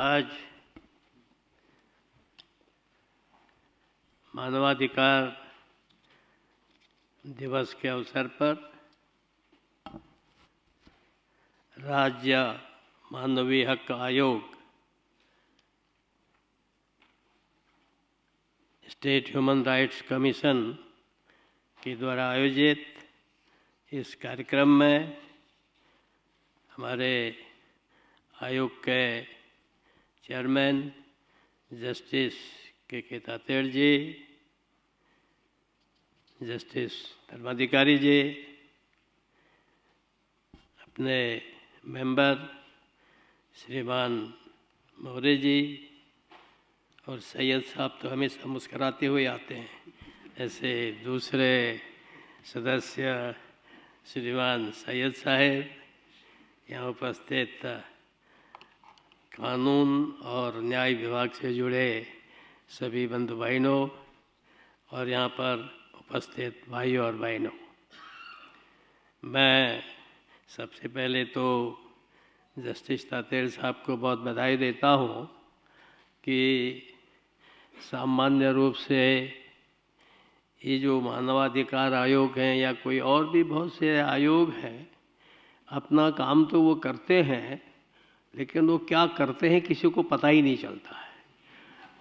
आज मानवाधिकार दिवस के अवसर पर राज्य मानवीय हक आयोग स्टेट ह्यूमन राइट्स कमीशन के द्वारा आयोजित इस कार्यक्रम में हमारे आयोग के चेयरमैन जस्टिस के तातेड़ जी, जस्टिस धर्माधिकारी जी, अपने मेंबर श्रीमान मौर्य जी और सैयद साहब तो हमेशा मुस्कराते हुए आते हैं, ऐसे दूसरे सदस्य श्रीमान सैयद साहब, यहाँ उपस्थित कानून और न्याय विभाग से जुड़े सभी बंधु भाइयों और यहाँ पर उपस्थित भाइयों और बहनों, मैं सबसे पहले तो जस्टिस तातेड़ साहब को बहुत बधाई देता हूँ कि सामान्य रूप से ये जो मानवाधिकार आयोग हैं या कोई और भी बहुत से आयोग हैं, अपना काम तो वो करते हैं, लेकिन वो क्या करते हैं किसी को पता ही नहीं चलता है।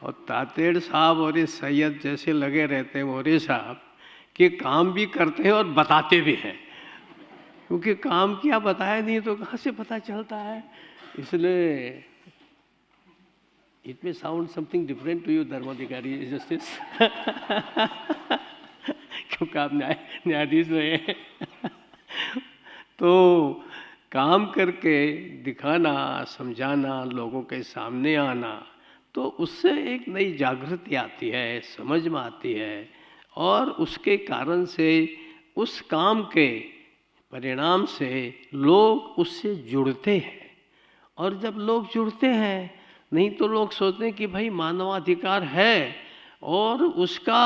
और तातेड़ साहब और ये सैयद जैसे लगे रहते हैं मौर्य साहब कि काम भी करते हैं और बताते भी हैं, क्योंकि काम किया बताया नहीं तो कहाँ से पता चलता है। इसलिए it may sound something different to you धर्माधिकारी जस्टिस क्योंकि आप न्यायाधीश रहे हैं तो काम करके दिखाना, समझाना, लोगों के सामने आना, तो उससे एक नई जागृति आती है, समझ में आती है और उसके कारण से उस काम के परिणाम से लोग उससे जुड़ते हैं। और जब लोग जुड़ते हैं, नहीं तो लोग सोचते हैं कि भाई मानवाधिकार है और उसका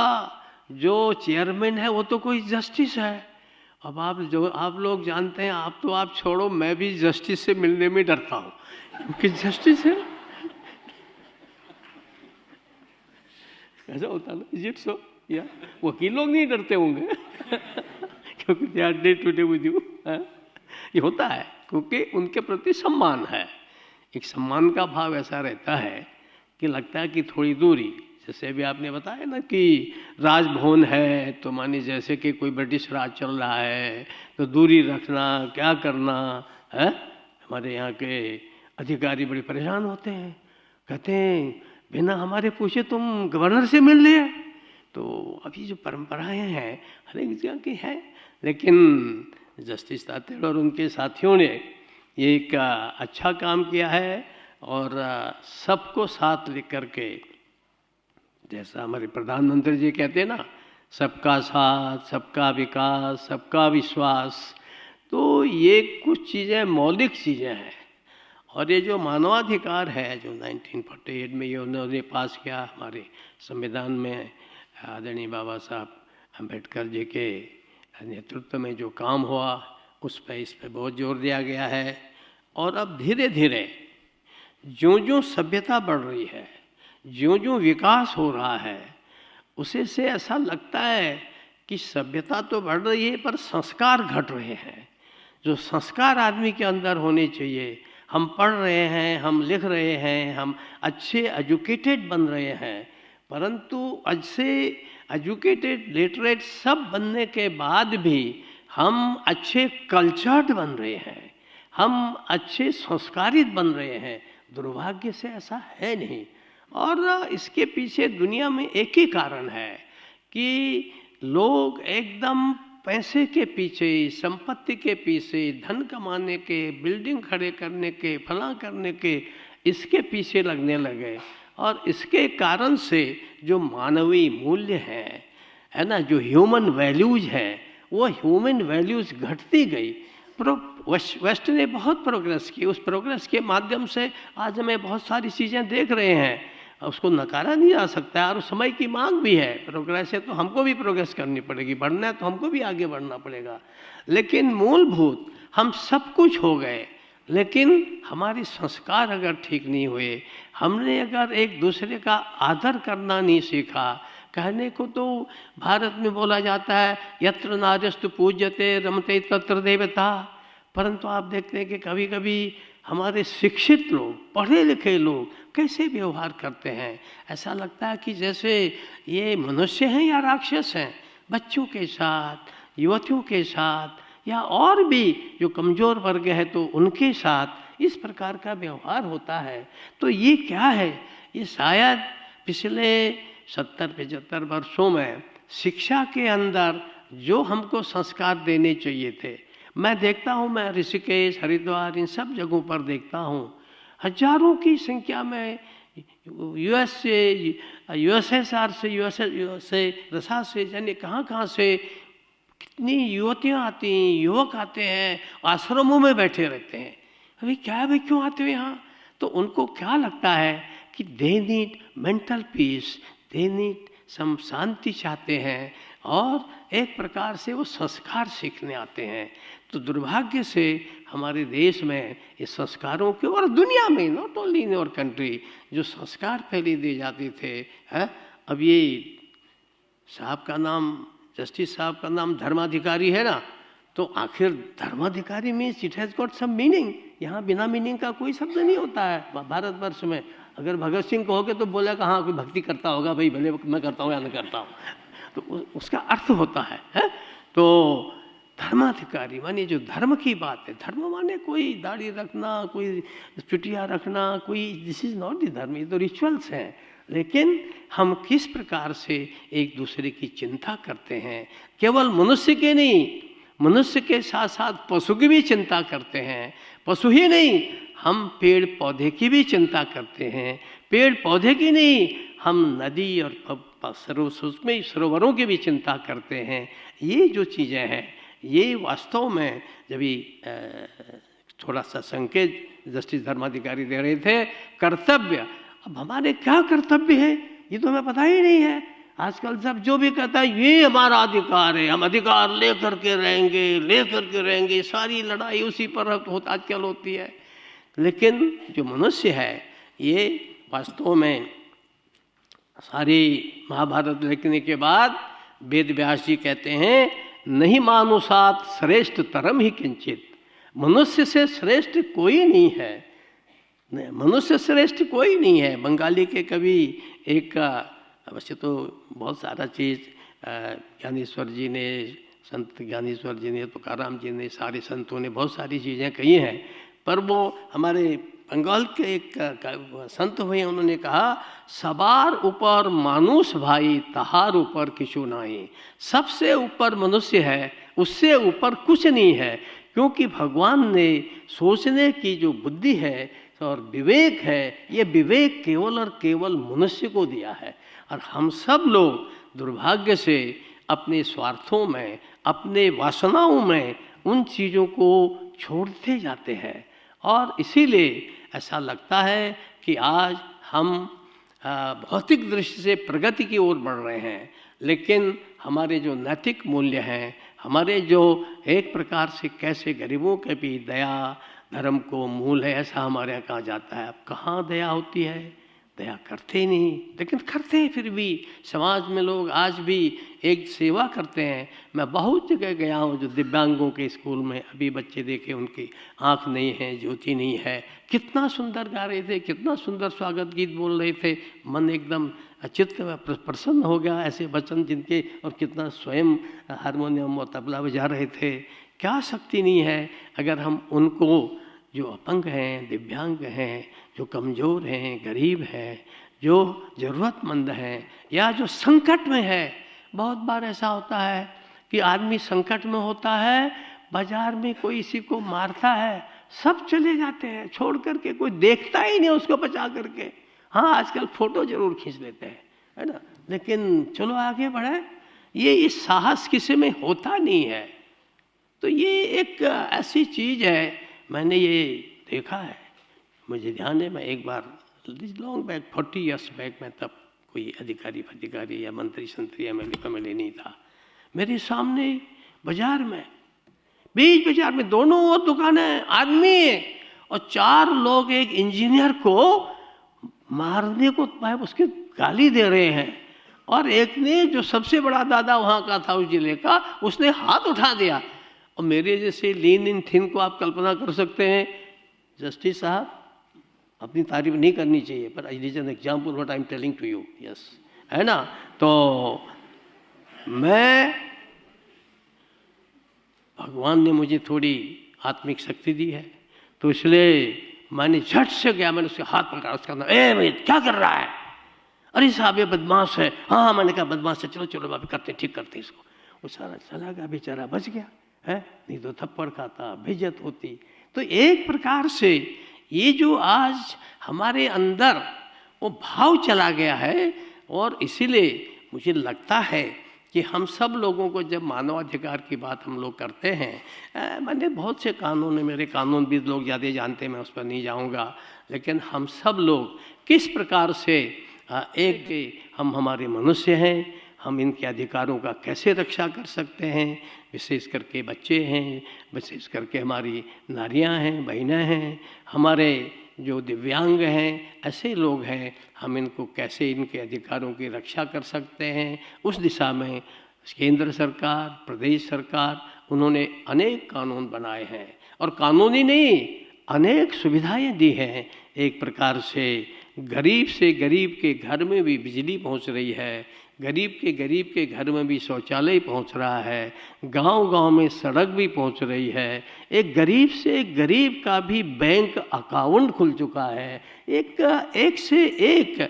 जो चेयरमैन है वो तो कोई जस्टिस है। अब आप लोग जानते हैं, आप छोड़ो, मैं भी जस्टिस से मिलने में डरता हूँ, क्योंकि जस्टिस है ऐसा होता ना, इज इट सो? या वकील लोग नहीं डरते होंगे क्योंकि they are day to day with you, ये होता है क्योंकि उनके प्रति सम्मान है। एक सम्मान का भाव ऐसा रहता है कि लगता है कि थोड़ी दूरी, जैसे अभी आपने बताया ना कि राजभवन है, तो मानिए जैसे कि कोई ब्रिटिश राज चल रहा है तो दूरी रखना, क्या करना है। हमारे यहाँ के अधिकारी बड़े परेशान होते हैं, कहते हैं बिना हमारे पूछे तुम गवर्नर से मिल लिए। तो अभी जो परंपराएं हैं हर एक जगह की है, लेकिन जस्टिस तातेड़ और उनके साथियों ने ये एक अच्छा काम किया है और सबको साथ लेकर के, जैसा हमारे प्रधानमंत्री जी कहते हैं ना, सबका साथ, सबका विकास, सबका विश्वास, तो ये कुछ चीज़ें मौलिक चीज़ें हैं। और ये जो मानवाधिकार है जो 1948 में ये उन्होंने पास किया, हमारे संविधान में आदरणीय बाबा साहब अम्बेडकर जी के नेतृत्व में जो काम हुआ, इस पर बहुत जोर दिया गया है। और अब धीरे धीरे जो सभ्यता बढ़ रही है, जो विकास हो रहा है, उसे से ऐसा लगता है कि सभ्यता तो बढ़ रही है पर संस्कार घट रहे हैं। जो संस्कार आदमी के अंदर होने चाहिए, हम पढ़ रहे हैं, हम लिख रहे हैं, हम अच्छे एजुकेटेड बन रहे हैं, परंतु अच्छे एजुकेटेड, लिटरेट सब बनने के बाद भी हम अच्छे कल्चर्ड बन रहे हैं, हम अच्छे संस्कारित बन रहे हैं। दुर्भाग्य से ऐसा है नहीं। और इसके पीछे दुनिया में एक ही कारण है कि लोग एकदम पैसे के पीछे, संपत्ति के पीछे, धन कमाने के, बिल्डिंग खड़े करने के, फला करने के, इसके पीछे लगने लगे। और इसके कारण से जो मानवीय मूल्य है ना, जो ह्यूमन वैल्यूज हैं, वो ह्यूमन वैल्यूज घटती गई। वेस्ट ने बहुत प्रोग्रेस की, उस प्रोग्रेस के माध्यम से आज हमें बहुत सारी चीज़ें देख रहे हैं, उसको नकारा नहीं जा सकता है। और समय की मांग भी है, प्रोग्रेस है तो हमको भी प्रोग्रेस करनी पड़ेगी, बढ़ना है तो हमको भी आगे बढ़ना पड़ेगा। लेकिन मूलभूत हम सब कुछ हो गए, लेकिन हमारे संस्कार अगर ठीक नहीं हुए, हमने अगर एक दूसरे का आदर करना नहीं सीखा, कहने को तो भारत में बोला जाता है यत्र नार्यस्तु पूज्यते रमते तत्र देवता, परंतु आप देखते हैं कि कभी कभी हमारे शिक्षित लोग, पढ़े लिखे लोग कैसे व्यवहार करते हैं। ऐसा लगता है कि जैसे ये मनुष्य हैं या राक्षस हैं। बच्चों के साथ, युवतियों के साथ, या और भी जो कमज़ोर वर्ग है तो उनके साथ इस प्रकार का व्यवहार होता है। तो ये क्या है? ये शायद पिछले 70-75 वर्षों में शिक्षा के अंदर जो हमको संस्कार देने चाहिए थे, मैं देखता हूँ, मैं ऋषिकेश, हरिद्वार, इन सब जगहों पर देखता हूँ, हजारों की संख्या में यूएस से, यूएसएसआर से, रसा से, जाने कहाँ कहाँ से कितनी युवतियाँ आती हैं, युवक आते हैं, आश्रमों में बैठे रहते हैं। अभी क्या है भाई, क्यों आते हो यहाँ? तो उनको क्या लगता है कि they need mental peace, they need some शांति चाहते हैं, और एक प्रकार से वो संस्कार सीखने आते हैं। तो दुर्भाग्य से हमारे देश में इस संस्कारों के, और दुनिया में, not only in our country, जो संस्कार पहले दिए जाते थे, है? अब ये साहब का नाम, जस्टिस साहब का नाम धर्माधिकारी है ना, तो आखिर धर्माधिकारी means it has got some meaning. यहाँ बिना मीनिंग का कोई शब्द नहीं होता है भारतवर्ष में। अगर भगत सिंह कहोगे तो बोलेगा हाँ कोई भक्ति करता होगा, भाई भले मैं करता हूँ या नहीं करता हूँ, तो उसका अर्थ होता है? तो धर्माधिकारी माने जो धर्म की बात है। धर्म माने कोई दाढ़ी रखना, कोई चुटिया रखना, कोई, दिस इज नॉट द धर्म, ये तो रिचुअल्स हैं। लेकिन हम किस प्रकार से एक दूसरे की चिंता करते हैं, केवल मनुष्य के नहीं, मनुष्य के साथ साथ पशु की भी चिंता करते हैं। पशु ही नहीं, हम पेड़ पौधे की भी चिंता करते हैं। पेड़ पौधे की नहीं, हम नदी और सरोवरों की भी चिंता करते हैं। ये जो चीज़ें हैं, ये वास्तव में जब थोड़ा सा संकेत जस्टिस धर्माधिकारी दे रहे थे, कर्तव्य। अब हमारे क्या कर्तव्य है ये तो हमें पता ही नहीं है। आजकल सब जो भी कहता है ये हमारा अधिकार है, हम अधिकार ले करके रहेंगे, सारी लड़ाई उसी पर आजकल होती है। लेकिन जो मनुष्य है, ये वास्तव में सारी महाभारत लिखने के बाद वेद व्यास जी कहते हैं, नहीं मानुषात श्रेष्ठ तरम ही किंचित, मनुष्य से श्रेष्ठ कोई नहीं है, मनुष्य श्रेष्ठ कोई नहीं है। बंगाली के कवि एक, वैसे तो बहुत सारा चीज़ ज्ञानेश्वर जी ने, संत ज्ञानेश्वर जी ने, तुकाराम जी ने, सारे संतों ने बहुत सारी चीज़ें कही हैं, पर वो हमारे बंगाल के एक संत हुए, उन्होंने कहा, सबार ऊपर मानुष भाई तहार ऊपर किछु नहीं। सबसे ऊपर मनुष्य है, उससे ऊपर कुछ नहीं है, क्योंकि भगवान ने सोचने की जो बुद्धि है और विवेक है, ये विवेक केवल और केवल मनुष्य को दिया है। और हम सब लोग दुर्भाग्य से अपने स्वार्थों में, अपने वासनाओं में उन चीज़ों को छोड़ते जाते हैं, और इसीलिए ऐसा लगता है कि आज हम भौतिक दृष्टि से प्रगति की ओर बढ़ रहे हैं, लेकिन हमारे जो नैतिक मूल्य हैं, हमारे जो एक प्रकार से कैसे गरीबों के भी दया धर्म को मूल है, ऐसा हमारे यहाँ कहा जाता है। अब कहाँ दया होती है? दया करते ही नहीं, लेकिन करते हैं फिर भी। समाज में लोग आज भी एक सेवा करते हैं। मैं बहुत जगह गया हूँ जो दिव्यांगों के स्कूल में, अभी बच्चे देखे उनकी आँख नहीं है, ज्योति नहीं है, कितना सुंदर गा रहे थे, कितना सुंदर स्वागत गीत बोल रहे थे, मन एकदम चित्त प्रसन्न हो गया, ऐसे वचन जिनके, और कितना स्वयं हारमोनियम और तबला बजा रहे थे। क्या शक्ति नहीं है अगर हम उनको, जो अपंग हैं, दिव्यांग हैं, जो कमज़ोर हैं, गरीब हैं, जो ज़रूरतमंद हैं, या जो संकट में है। बहुत बार ऐसा होता है कि आदमी संकट में होता है, बाजार में कोई इसी को मारता है, सब चले जाते हैं छोड़ करके, कोई देखता ही नहीं उसको बचा करके। हाँ, आजकल फ़ोटो ज़रूर खींच लेते हैं, है ना, लेकिन चलो आगे बढ़े। ये इस साहस किसी में होता नहीं है। तो ये एक ऐसी चीज़ है, मैंने ये देखा है, मुझे ध्यान है, मैं एक बार लॉन्ग बैक 40 ईयर्स बैक में, तब कोई अधिकारी या मंत्री संतरी एमएलए नहीं था, मेरे सामने बाजार में, बीच बाजार में दोनों दुकानें, आदमी और 4 लोग एक इंजीनियर को मारने को उसके गाली दे रहे हैं, और एक ने जो सबसे बड़ा दादा वहाँ का था उस जिले का, उसने हाथ उठा दिया। और मेरे जैसे लीन इन थिन को आप कल्पना कर सकते हैं, जस्टिस साहब अपनी तारीफ नहीं करनी चाहिए, पर it is an example what I am telling to you, yes, है ना। तो मैं, भगवान ने मुझे थोड़ी आत्मिक शक्ति दी है, तो इसलिए मैंने झट से गया, मैंने उसके हाथ पकड़ा, उसका नाम, ए भाई क्या कर रहा है? अरे साहब ये बदमाश है। हाँ, मैंने कहा बदमाश है, चलो चलो बाबी करते, ठीक करते इसको। वो सारा चला गया, बेचारा बच गया है, नहीं तो थप्पड़ खाता, बेइज्जत होती। तो एक प्रकार से ये जो आज हमारे अंदर वो भाव चला गया है, और इसीलिए मुझे लगता है कि हम सब लोगों को जब मानवाधिकार की बात हम लोग करते हैं, मैंने बहुत से कानून है, मेरे कानूनविद लोग ज़्यादा जानते हैं, मैं उस पर नहीं जाऊंगा, लेकिन हम सब लोग किस प्रकार से एक हम हमारे मनुष्य हैं, हम इनके अधिकारों का कैसे रक्षा कर सकते हैं, विशेष करके बच्चे हैं, विशेष करके हमारी नारियां हैं, बहनें हैं, हमारे जो दिव्यांग हैं, ऐसे लोग हैं, हम इनको कैसे इनके अधिकारों की रक्षा कर सकते हैं। उस दिशा में केंद्र सरकार, प्रदेश सरकार, उन्होंने अनेक कानून बनाए हैं, और कानूनी नहीं, अनेक सुविधाएं दी हैं। एक प्रकार से गरीब के घर में भी बिजली पहुंच रही है, गरीब के घर में भी शौचालय पहुंच रहा है, गांव-गांव में सड़क भी पहुंच रही है, एक गरीब से गरीब का भी बैंक अकाउंट खुल चुका है। एक से एक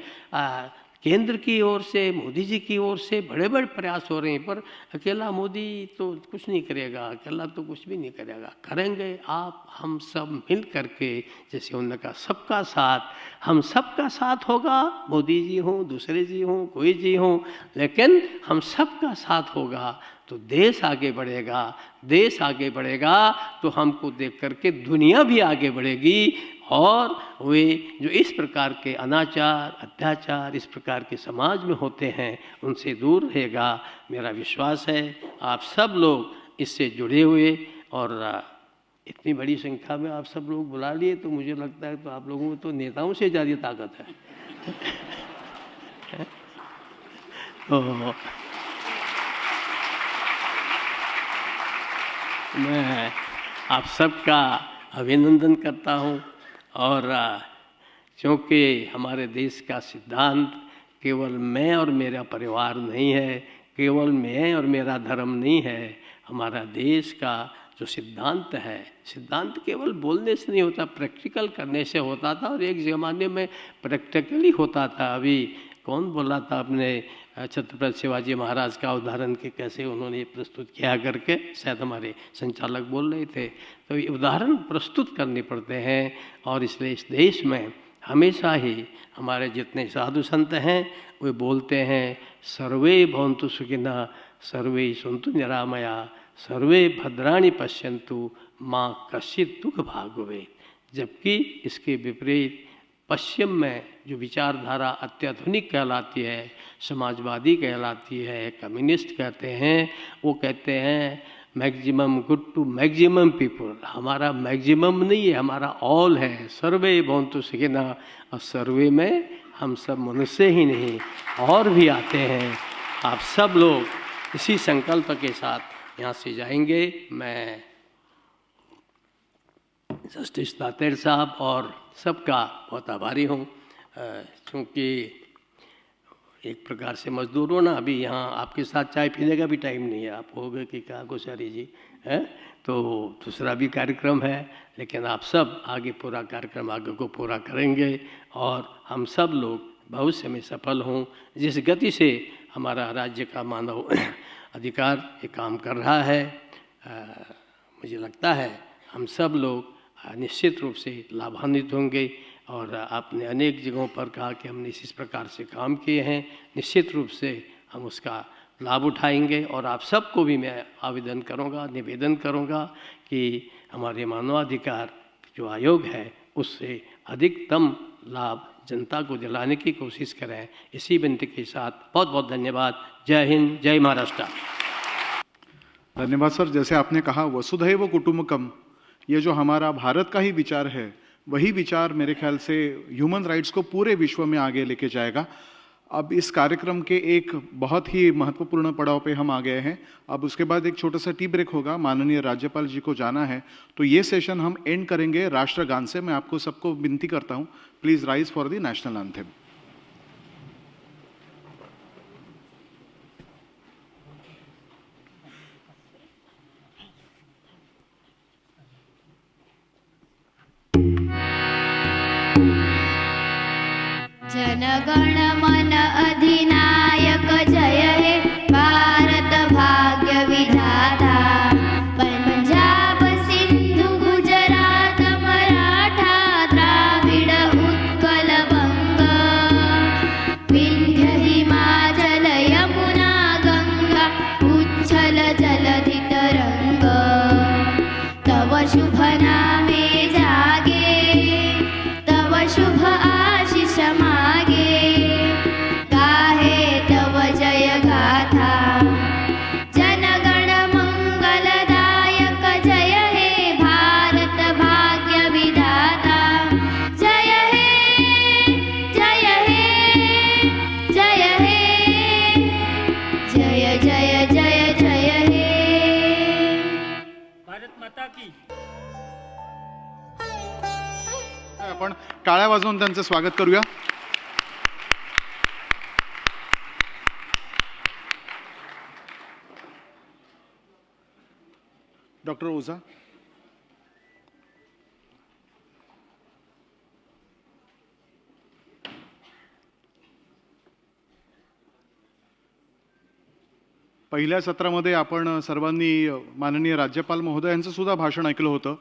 केंद्र की ओर से, मोदी जी की ओर से बड़े बड़े प्रयास हो रहे हैं, पर अकेला मोदी तो कुछ नहीं करेगा, अकेला तो कुछ भी नहीं करेगा, करेंगे आप हम सब मिल करके। जैसे उन्होंने कहा सबका साथ, हम सबका साथ होगा, मोदी जी हों, दूसरे जी हों, कोई जी हों, लेकिन हम सबका साथ होगा तो देश आगे बढ़ेगा। देश आगे बढ़ेगा तो हमको देख करके दुनिया भी आगे बढ़ेगी, और वे जो इस प्रकार के अनाचार, अत्याचार इस प्रकार के समाज में होते हैं, उनसे दूर रहेगा। मेरा विश्वास है आप सब लोग इससे जुड़े हुए, और इतनी बड़ी संख्या में आप सब लोग बुला लिए, तो मुझे लगता है तो आप लोगों में तो नेताओं से ज़्यादा ताकत है। तो मैं आप सबका अभिनंदन करता हूँ, और क्योंकि हमारे देश का सिद्धांत केवल मैं और मेरा परिवार नहीं है, केवल मैं और मेरा धर्म नहीं है, हमारा देश का जो सिद्धांत है, सिद्धांत केवल बोलने से नहीं होता, प्रैक्टिकल करने से होता था, और एक ज़माने में प्रैक्टिकली होता था। अभी कौन बोला था अपने छत्रपति शिवाजी महाराज का उदाहरण कि कैसे उन्होंने प्रस्तुत किया करके, शायद हमारे संचालक बोल रहे थे। तो ये उदाहरण प्रस्तुत करने पड़ते हैं, और इसलिए इस देश में हमेशा ही हमारे जितने साधु संत हैं वे बोलते हैं सर्वे भवन्तु सुखिनः, सर्वे सन्तु निरामया, सर्वे भद्राणि पश्यन्तु, माँ कश्चित् दुःख भाग् भवेत्। जबकि इसके विपरीत पश्चिम में जो विचारधारा अत्याधुनिक कहलाती है, समाजवादी कहलाती है, कम्युनिस्ट कहते हैं, वो कहते हैं maximum good to maximum people. हमारा मैक्सिमम नहीं है, हमारा ऑल है, सर्वे भवन्तु सुखिनः, और सर्वे में हम सब मनुष्य ही नहीं और भी आते हैं। आप सब लोग इसी संकल्प के साथ यहाँ से जाएंगे। मैं जस्टिस तातेर साहब और सबका बहुत आभारी हूँ, क्योंकि एक प्रकार से मजदूर हो ना, अभी यहाँ आपके साथ चाय पीने का भी टाइम नहीं है, आप हो गए कि क्या गोसारी जी है, तो दूसरा भी कार्यक्रम है, लेकिन आप सब आगे पूरा कार्यक्रम आगे को पूरा करेंगे, और हम सब लोग भविष्य में सफल हों। जिस गति से हमारा राज्य का मानव अधिकार ये काम कर रहा है, मुझे लगता है हम सब लोग निश्चित रूप से लाभान्वित होंगे। और आपने अनेक जगहों पर कहा कि हमने इस प्रकार से काम किए हैं, निश्चित रूप से हम उसका लाभ उठाएंगे। और आप सबको भी मैं आवेदन करूंगा, निवेदन करूंगा कि हमारे मानवाधिकार जो आयोग है उससे अधिकतम लाभ जनता को दिलाने की कोशिश करें। इसी विनती के साथ बहुत बहुत धन्यवाद। जय हिंद, जय महाराष्ट्र। धन्यवाद सर। जैसे आपने कहा वसुधैव कुटुंबकम, ये जो हमारा भारत का ही विचार है, वही विचार मेरे ख्याल से ह्यूमन राइट्स को पूरे विश्व में आगे लेके जाएगा। अब इस कार्यक्रम के एक बहुत ही महत्वपूर्ण पड़ाव पे हम आ गए हैं। अब उसके बाद एक छोटा सा टी ब्रेक होगा, माननीय राज्यपाल जी को जाना है, तो ये सेशन हम एंड करेंगे राष्ट्रगान से। मैं आपको सबको विनती करता हूँ, please rise for the national anthem. जनगण मन अधिनायक जय हे भारत भाग्य विधाता। पंजाब सिंधु गुजरात मराठा द्राविड उत्कल बंग। विंध्य हिमाचल यमुना गंगा उच्छल जलधि तरंग। तव शुभ नामे जागे, तव शुभ आशीष मागे। गाहे तव जय गाथा, जनगण मंगलदायक जय हे भारत भाग्य विधाता। जय हे जय हे जय हे, जय जय जय जय हे। भारत माता की। आपण टाळ्या वाजवून त्यांचं स्वागत करूया। डॉक्टर ओझा। पहिल्या सत्रामध्ये आपण सर्वांनी माननीय राज्यपाल महोदयांचं सुद्धा भाषण ऐकलं होतं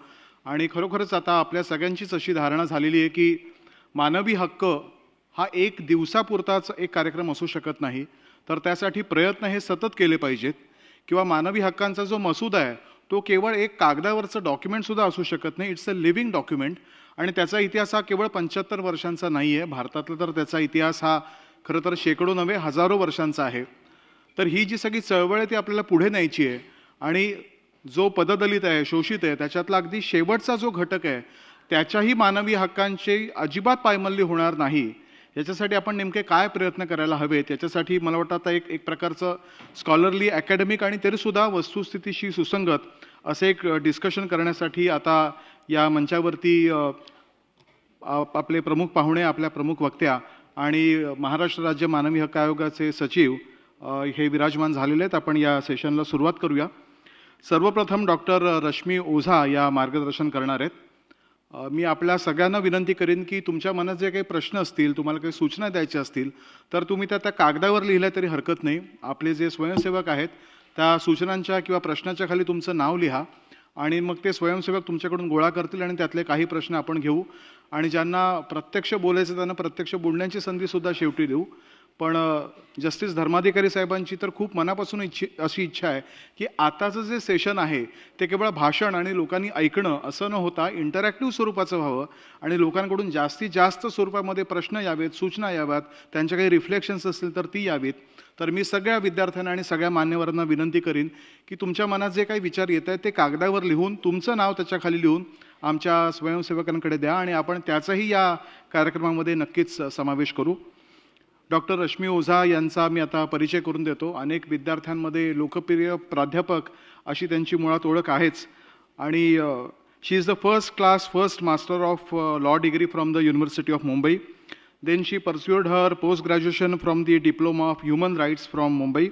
आणि खरोखरच आता आपल्या सगळ्यांचीच अशी धारणा झालेली आहे की मानवी हक्क हा एक दिवसापुरताच एक कार्यक्रम असू शकत नाही, तर त्यासाठी प्रयत्न हे सतत केले पाहिजेत। किंवा मानवी हक्कांचा जो मसुदा आहे तो केवळ एक कागदावरचं डॉक्युमेंटसुद्धा असू शकत नाही, इट्स अ लिव्हिंग डॉक्युमेंट। आणि त्याचा इतिहास हा केवळ 75 वर्षांचा नाही आहे, भारतातला तर त्याचा इतिहास हा खरं तर शेकडो नव्हे हजारो वर्षांचा आहे। तर ही जी सगळी चळवळ आहे ती आपल्याला पुढे न्यायची आहे आणि जो पददलित आहे, शोषित आहे, त्याच्यातला अगदी शेवटचा जो घटक आहे त्याच्याही मानवी हक्कांची अजिबात पायमल्ली होणार नाही, याच्यासाठी आपण नेमके काय प्रयत्न करायला हवेत, याच्यासाठी मला वाटतं आता एक प्रकारचं स्कॉलरली अकॅडमिक आणि तरीसुद्धा वस्तुस्थितीशी सुसंगत असं एक डिस्कशन करण्यासाठी आता या मंचावरती आपले प्रमुख पाहुणे, आपल्या प्रमुख वक्त्या आणि महाराष्ट्र राज्य मानवी हक्क आयोगाचे सचिव हे विराजमान झालेले आहेत। आपण या सेशनला सुरुवात करूया। सर्वप्रथम डॉक्टर रश्मी ओझा या मार्गदर्शन करणार आहेत। मी आपल्या सगळ्यांना विनंती करेन की तुमच्या मनात जे काही प्रश्न असतील, तुम्हाला काही सूचना द्यायच्या असतील तर तुम्ही त्या कागदावर लिहिल्या तरी हरकत नाही। आपले जे स्वयंसेवक आहेत त्या सूचनांच्या किंवा प्रश्नाच्या खाली तुमचं नाव लिहा आणि मग ते स्वयंसेवक तुमच्याकडून गोळा करतील आणि त्यातले काही प्रश्न आपण घेऊ आणि ज्यांना प्रत्यक्ष बोलायचं त्यांना प्रत्यक्ष बोलण्याची संधीसुद्धा शेवटी देऊ। पण जस्टिस धर्माधिकारी साहेबांची तर खूप मनापासून अशी इच्छा आहे की आताचं जे सेशन आहे ते केवळ भाषण आणि लोकांनी ऐकणं असं न होता इंटरॅक्टिव्ह स्वरूपाचं व्हावं आणि लोकांकडून जास्तीत जास्त स्वरूपामध्ये प्रश्न यावेत, सूचना याव्यात, त्यांच्या काही रिफ्लेक्शन्स असतील तर ती यावीत। तर मी सगळ्या विद्यार्थ्यांना आणि सगळ्या मान्यवरांना विनंती करीन की तुमच्या मनात जे काही विचार येत आहेत ते कागदावर लिहून तुमचं नाव त्याच्याखाली लिहून आमच्या स्वयंसेवकांकडे द्या आणि आपण त्याचाही या कार्यक्रमामध्ये नक्कीच समावेश करू। डॉक्टर रश्मी ओझा यांचा मी आता परिचय करून देतो। अनेक विद्यार्थ्यांमध्ये लोकप्रिय प्राध्यापक अशी त्यांची मुळात ओळख आहेच आणि she is the first master of law degree from the university of Mumbai. Then she pursued her post graduation from the diploma of human rights from Mumbai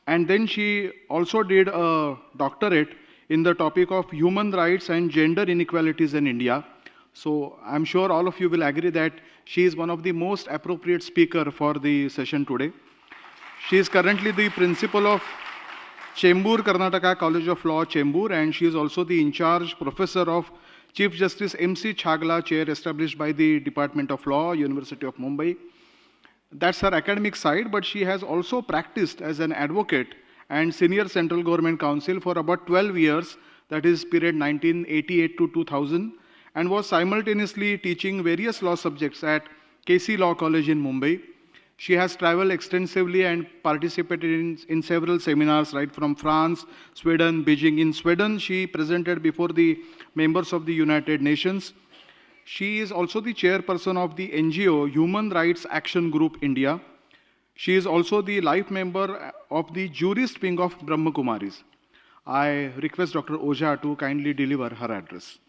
and then she also did a doctorate in the topic of human rights and gender inequalities in India. So I'm sure all of you will agree that she is one of the most appropriate speaker for the session today. She is currently the principal of Chembur, Karnataka College of Law, Chembur, and she is also the in-charge professor of Chief Justice M.C. Chagla chair established by the Department of Law, University of Mumbai. That's her academic side, but she has also practiced as an advocate and senior central government counsel for about 12 years, that is period 1988 to 2000, and was simultaneously teaching various law subjects at KC Law College in Mumbai. She has traveled extensively and participated in several seminars right from France, Sweden, Beijing. In Sweden, she presented before the members of the United Nations. She is also the chairperson of the NGO Human Rights Action Group India. She is also the life member of the jurist wing of Brahma Kumaris. I request Dr. Ojha to kindly deliver her address.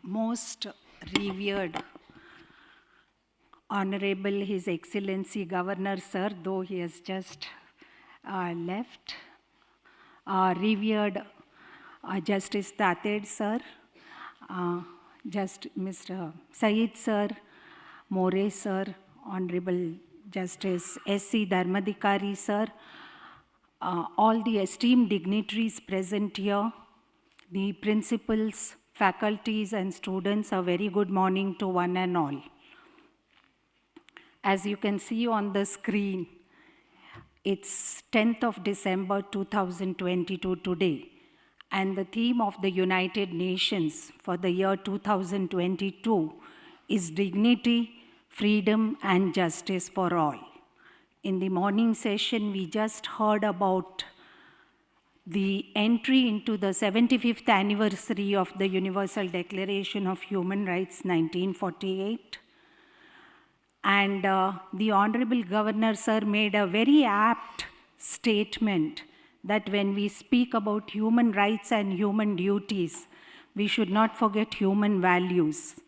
Most revered Honorable His Excellency Governor Sir, though he has just left, revered Justice Tated Sir, just Mr. Saeed Sir, More Sir, Honorable Justice S.C. Dharmadhikari Sir, all the esteemed dignitaries present here, the principals, faculties and students, a very good morning to one and all. As you can see on the screen, it's 10th of December 2022 today, and the theme of the United Nations for the year 2022 is dignity, freedom and justice for all. In the morning session, we just heard about the entry into the 75th anniversary of the Universal Declaration of Human Rights, 1948. And the Honorable Governor Sir made a very apt statement that when we speak about human rights and human duties, we should not forget human values.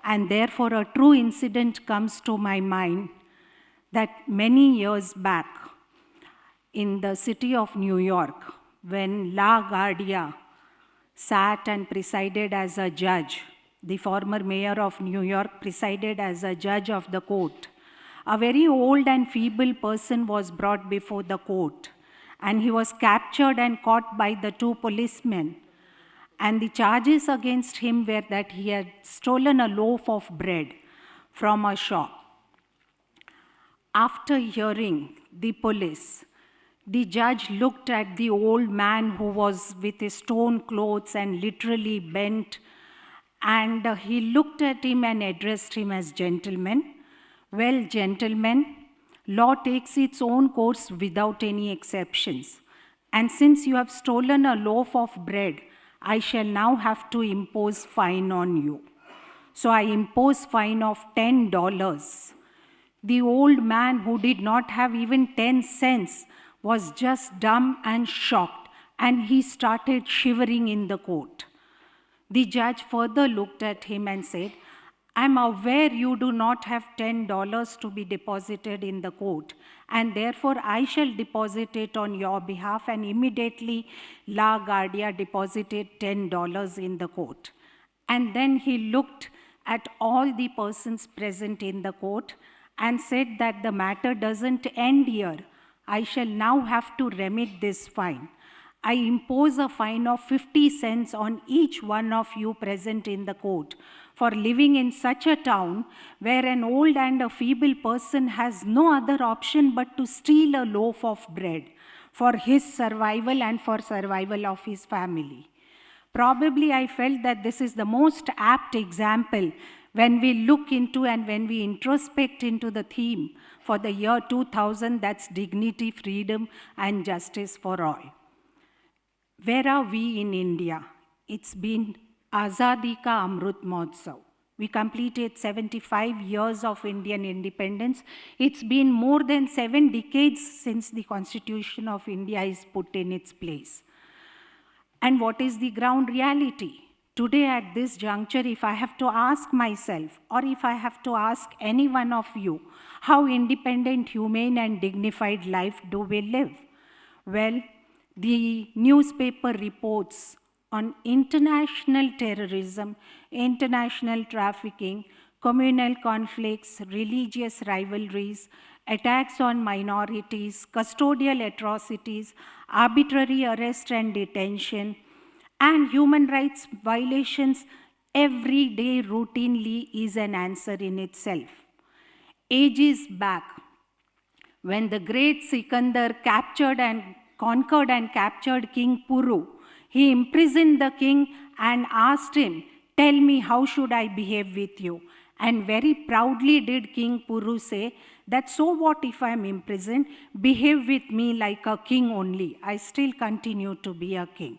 And therefore, a true incident comes to my mind that many years back in the city of New York, when LaGuardia sat and presided as a judge, the former mayor of New York presided as a judge of the court, a very old and feeble person was brought before the court, and he was captured and caught by the two policemen. And the charges against him were that he had stolen a loaf of bread from a shop. After hearing the police, the judge looked at the old man who was with his torn clothes and literally bent, and he looked at him and addressed him as gentleman. Well, gentlemen, law takes its own course without any exceptions. And since you have stolen a loaf of bread, I shall now have to impose fine on you. So I impose fine of $10. The old man, who did not have even 10 cents, was just dumb and shocked, and he started shivering in the court. The judge further looked at him and said, I'm aware you do not have $10 to be deposited in the court, and therefore I shall deposit it on your behalf. And immediately LaGuardia deposited $10 in the court. And then he looked at all the persons present in the court and said that the matter doesn't end here. I shall now have to remit this fine. I impose a fine of 50 cents on each one of you present in the court for living in such a town where an old and a feeble person has no other option but to steal a loaf of bread for his survival and for survival of his family. Probably I felt that this is the most apt example when we look into and when we introspect into the theme for the year 2000, that's dignity, freedom, and justice for all. Where are we in India? It's been Azadi Ka Amrut Mahotsav. We completed 75 years of Indian independence. It's been more than 7 decades since the Constitution of India is put in its place. And what is the ground reality? Today at this juncture, if I have to ask myself, or if I have to ask any one of you, how independent, humane, and dignified life do we live? Well, the newspaper reports on international terrorism, international trafficking, communal conflicts, religious rivalries, attacks on minorities, custodial atrocities, arbitrary arrest and detention, and human rights violations every day routinely is an answer in itself. Ages back, when the great Sikandar conquered and captured King Puru, he imprisoned the king and asked him, "Tell me, how should I behave with you?" And very proudly did King Puru say that so what if I am imprisoned? Behave with me like a king only. I still continue to be a king.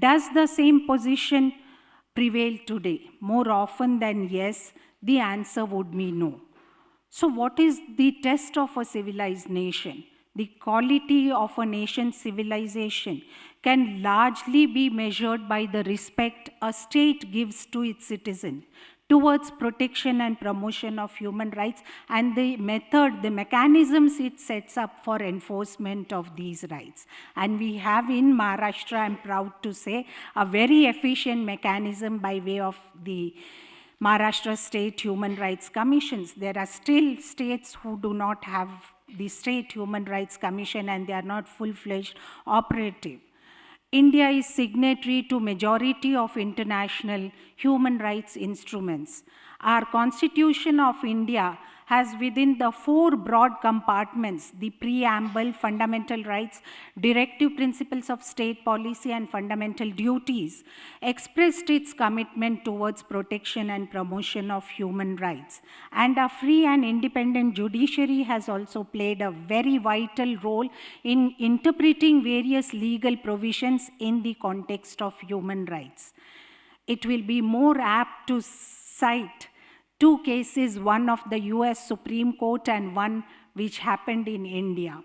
Does the same position prevail today? More often than yes, the answer would be no. So, what is the test of a civilized nation? The quality of a nation's civilization can largely be measured by the respect a state gives to its citizen towards protection and promotion of human rights and the method, the mechanisms it sets up for enforcement of these rights. And we have in Maharashtra, I'm proud to say, a very efficient mechanism by way of the Maharashtra State Human Rights Commissions. There are still states who do not have the State Human Rights Commission and they are not full-fledged operative. India is signatory to majority of international human rights instruments. Our Constitution of India has within the 4 broad compartments the preamble, fundamental rights, directive principles of state policy and fundamental duties, expressed its commitment towards protection and promotion of human rights. And a free and independent judiciary has also played a very vital role in interpreting various legal provisions in the context of human rights. It will be more apt to cite 2 cases, one of the US Supreme Court and one which happened in India.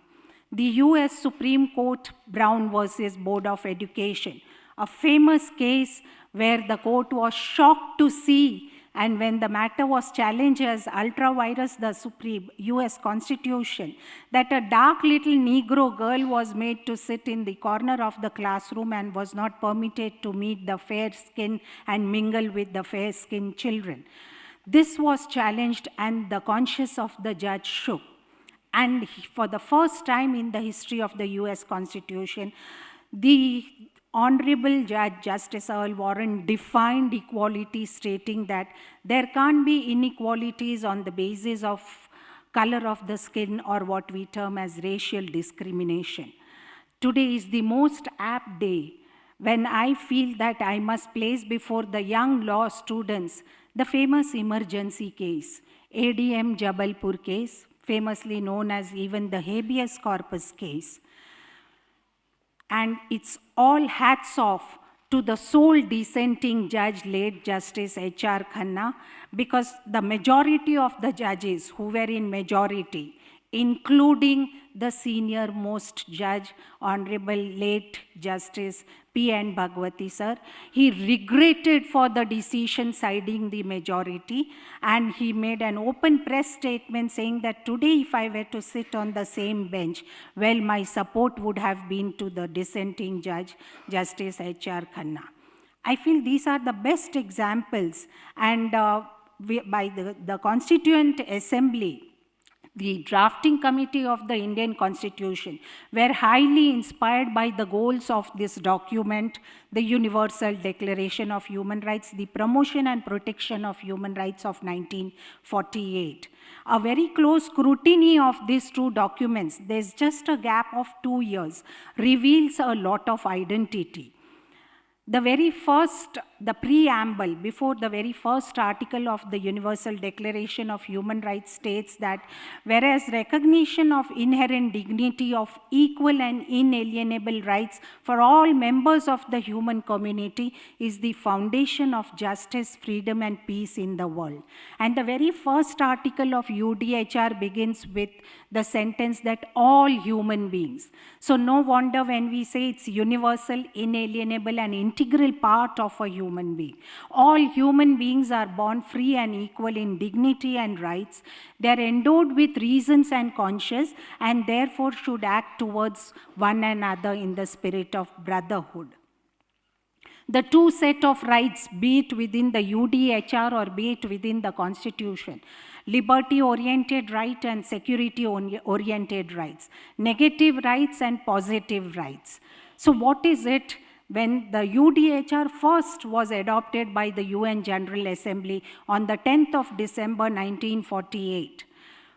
The US Supreme Court, Brown versus Board of Education, a famous case where the court was shocked to see, and when the matter was challenged as ultra vires the Supreme US Constitution, that a dark little Negro girl was made to sit in the corner of the classroom and was not permitted to meet the fair skin and mingle with the fair skinned children. This was challenged and the conscience of the judge shook. And for the first time in the history of the US Constitution, the Honorable Judge Justice Earl Warren defined equality, stating that there can't be inequalities on the basis of color of the skin or what we term as racial discrimination. Today is the most apt day when I feel that I must place before the young law students the famous emergency case, ADM Jabalpur case, famously known as even the habeas corpus case. And it's all hats off to the sole dissenting judge, late Justice H.R. Khanna, because the majority of the judges who were in majority, including the senior most judge, Honorable late Justice P.N. Bhagwati sir, he regretted for the decision siding the majority, and he made an open press statement saying that today if I were to sit on the same bench, well, my support would have been to the dissenting judge, Justice H.R. Khanna. I feel these are the best examples, and by the Constituent Assembly, the drafting committee of the Indian Constitution were highly inspired by the goals of this document, the Universal Declaration of Human Rights, the Promotion and Protection of Human Rights of 1948. A very close scrutiny of these 2 documents, there's just a gap of 2 years, reveals a lot of identity. The very first, the preamble, before the very first article of the Universal Declaration of Human Rights states that whereas recognition of inherent dignity of equal and inalienable rights for all members of the human community is the foundation of justice, freedom, and peace in the world. And the very first article of UDHR begins with the sentence that all human beings. So no wonder when we say it's universal, inalienable, and integral part of a human being. All human beings are born free and equal in dignity and rights. They are endowed with reasons and conscience, and therefore should act towards one another in the spirit of brotherhood. The 2 set of rights, be it within the UDHR or be it within the Constitution, liberty-oriented right and security-oriented rights, negative rights and positive rights. So what is it? When the UDHR first was adopted by the UN General Assembly on the 10th of December 1948,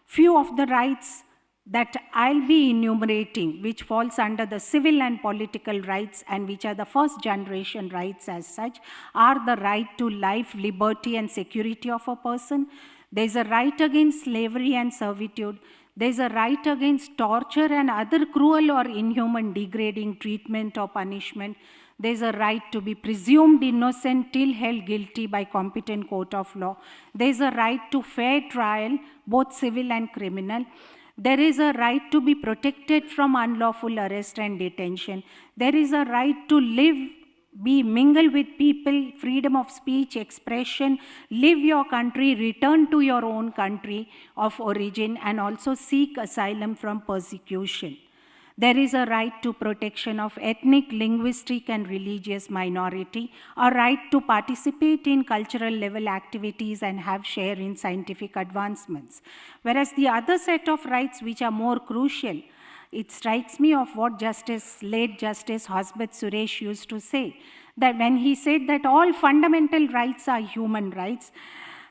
few of the rights that I'll be enumerating, which falls under the civil and political rights and which are the first generation rights as such, are the right to life, liberty, and security of a person, There's a right against slavery and servitude. There's a right against torture and other cruel or inhuman degrading treatment or punishment. There's a right to be presumed innocent till held guilty by competent court of law. There's a right to fair trial, both civil and criminal. There is a right to be protected from unlawful arrest and detention. There is a right to live, mingle with people, freedom of speech, expression, live your country, return to your own country of origin, and also seek asylum from persecution. There is a right to protection of ethnic, linguistic, and religious minority, a right to participate in cultural level activities and have share in scientific advancements. Whereas the other set of rights which are more crucial, it strikes me of what late Justice Hosbet Suresh used to say, that when he said that all fundamental rights are human rights,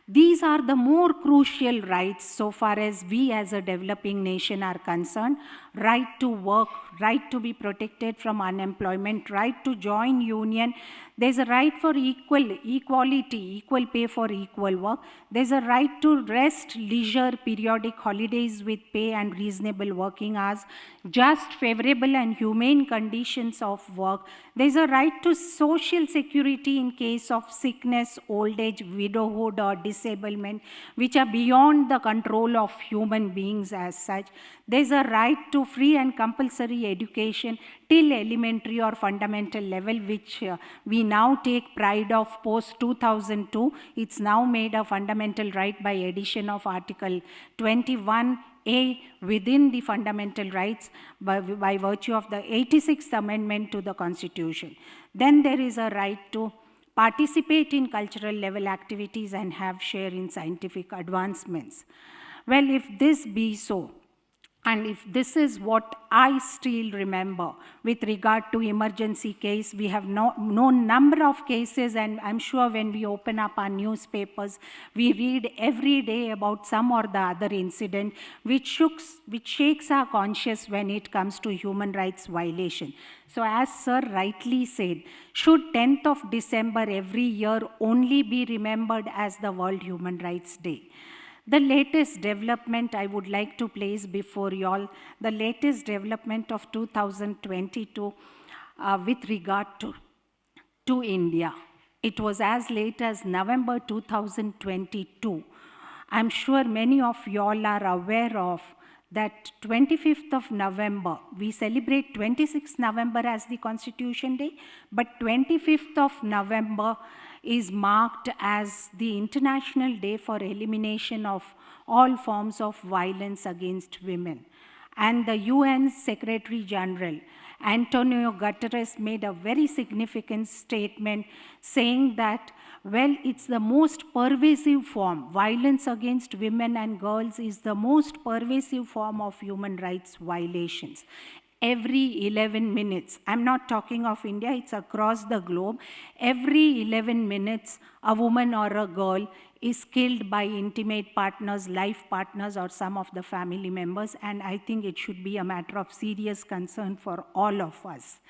these are the more crucial rights so far as we as a developing nation are concerned. Right to work, right to be protected from unemployment, right to join union. There's a right for equality, equal pay for equal work. There's a right to rest, leisure, periodic holidays with pay and reasonable working hours, just, favorable and humane conditions of work. There's a right to social security in case of sickness, old age, widowhood or disablement, which are beyond the control of human beings as such. There's a right to free and compulsory education till elementary or fundamental level, which we now take pride of post 2002. It's now made a fundamental right by addition of Article 21A within the fundamental rights by virtue of the 86th Amendment to the Constitution. Then there is a right to participate in cultural level activities and have share in scientific advancements. Well, if this be so, and if this is what I still remember with regard to emergency case, we have known number of cases, and I'm sure when we open up our newspapers, we read every day about some or the other incident which shakes our conscience when it comes to human rights violation. So as Sir rightly said, should 10th of December every year only be remembered as the World Human Rights Day? The latest development I would like to place before you all, the latest development of 2022 with regard to India. It was as late as November 2022. I'm sure many of you all are aware of that 25th of November, we celebrate 26th November as the Constitution Day, but 25th of November is marked as the International Day for Elimination of all forms of violence against women. And the UN Secretary General, Antonio Guterres, made a very significant statement saying that, well, it's the most pervasive form. Violence against women and girls is the most pervasive form of human rights violations. Every 11 minutes, I'm not talking of India, it's across the globe, every 11 minutes, a woman or a girl is killed by intimate partners, life partners, or some of the family members, and I think it should be a matter of serious concern for all of us.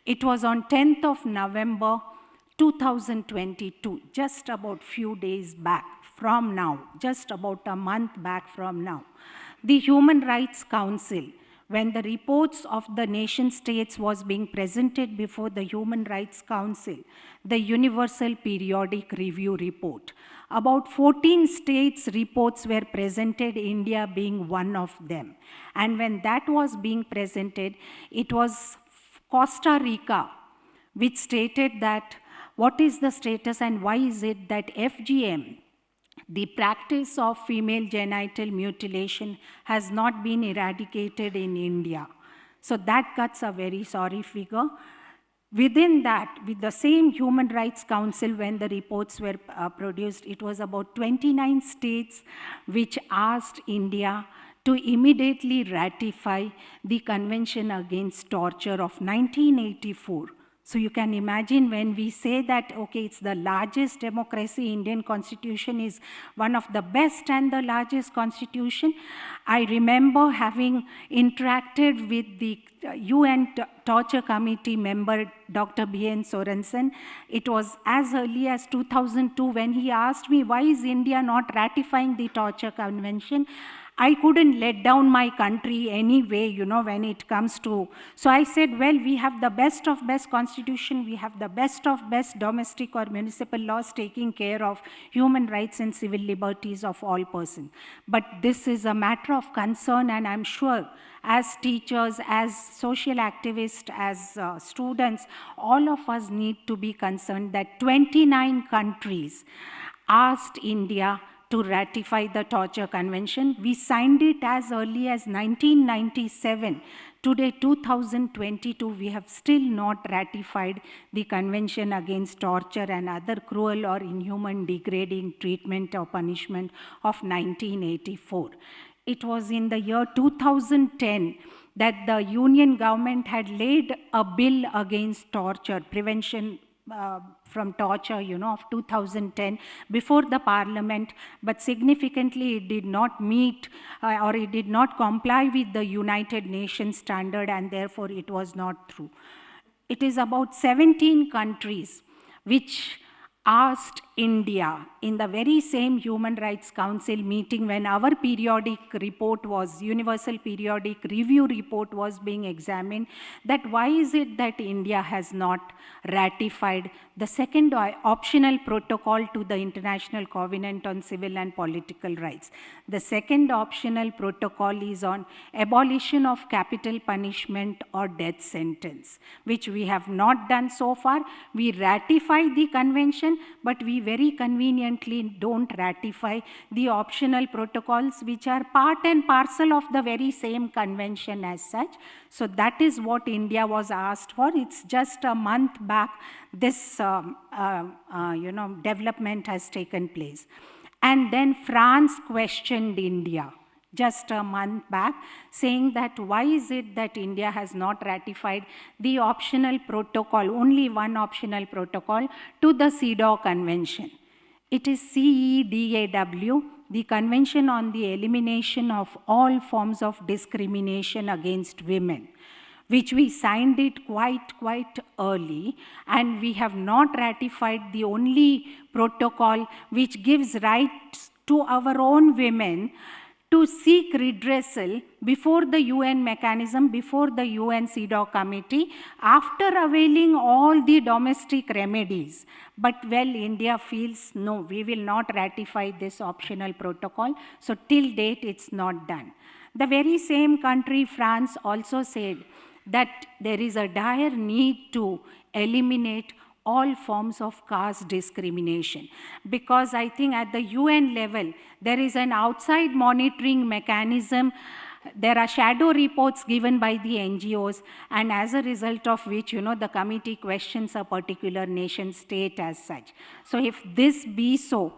It was on 10th of November 2022, just about few days back from now, just about a month back from now, the Human Rights Council, when the reports of the nation states was being presented before the Human Rights Council, the Universal Periodic Review Report, about 14 states' reports were presented, India being one of them. And when that was being presented, it was Costa Rica which stated that what is the status and why is it that FGM, the practice of female genital mutilation, has not been eradicated in India. So that cuts a very sorry figure. Within that, with the same Human Rights Council, when the reports were produced, it was about 29 states which asked India to immediately ratify the Convention Against Torture of 1984. So you can imagine when we say that, okay, it's the largest democracy, Indian constitution is one of the best and the largest constitution. I remember having interacted with the UN Torture Committee member, Dr. B.N. Sorensen. It was as early as 2002 when he asked me, why is India not ratifying the Torture Convention? I couldn't let down my country anyway, when it comes to. So I said, well, we have the best of best constitution, we have the best of best domestic or municipal laws taking care of human rights and civil liberties of all persons. But this is a matter of concern, and I'm sure as teachers, as social activists, as students, all of us need to be concerned that 29 countries asked India to ratify the Torture Convention. We signed it as early as 1997. Today, 2022, we have still not ratified the Convention Against Torture and Other Cruel or Inhuman Degrading Treatment or Punishment of 1984. It was in the year 2010 that the Union government had laid a bill against torture, prevention from torture, of 2010 before the parliament, but significantly it did not meet or it did not comply with the United Nations standard, and therefore it was not through. It is about 17 countries which asked India in the very same Human Rights Council meeting when our periodic report was, Universal Periodic Review report was being examined, that why is it that India has not ratified the second optional protocol to the International Covenant on Civil and Political Rights. The second optional protocol is on abolition of capital punishment or death sentence, which we have not done so far. We ratify the convention, but we very conveniently don't ratify the optional protocols, which are part and parcel of the very same convention as such. So that is what India was asked for. It's just a month back this development has taken place. And then France questioned India just a month back, saying that why is it that India has not ratified the optional protocol, only one optional protocol, to the CEDAW Convention. It is CEDAW, the Convention on the Elimination of All Forms of Discrimination Against Women, which we signed it quite early, and we have not ratified the only protocol which gives rights to our own women to seek redressal before the UN mechanism, before the UN CEDAW committee, after availing all the domestic remedies. But well, India feels, no, we will not ratify this optional protocol, so till date it's not done. The very same country, France, also said that there is a dire need to eliminate all forms of caste discrimination, because I think at the UN level, there is an outside monitoring mechanism. There are shadow reports given by the NGOs, and as a result of which, the committee questions a particular nation state as such. So if this be so,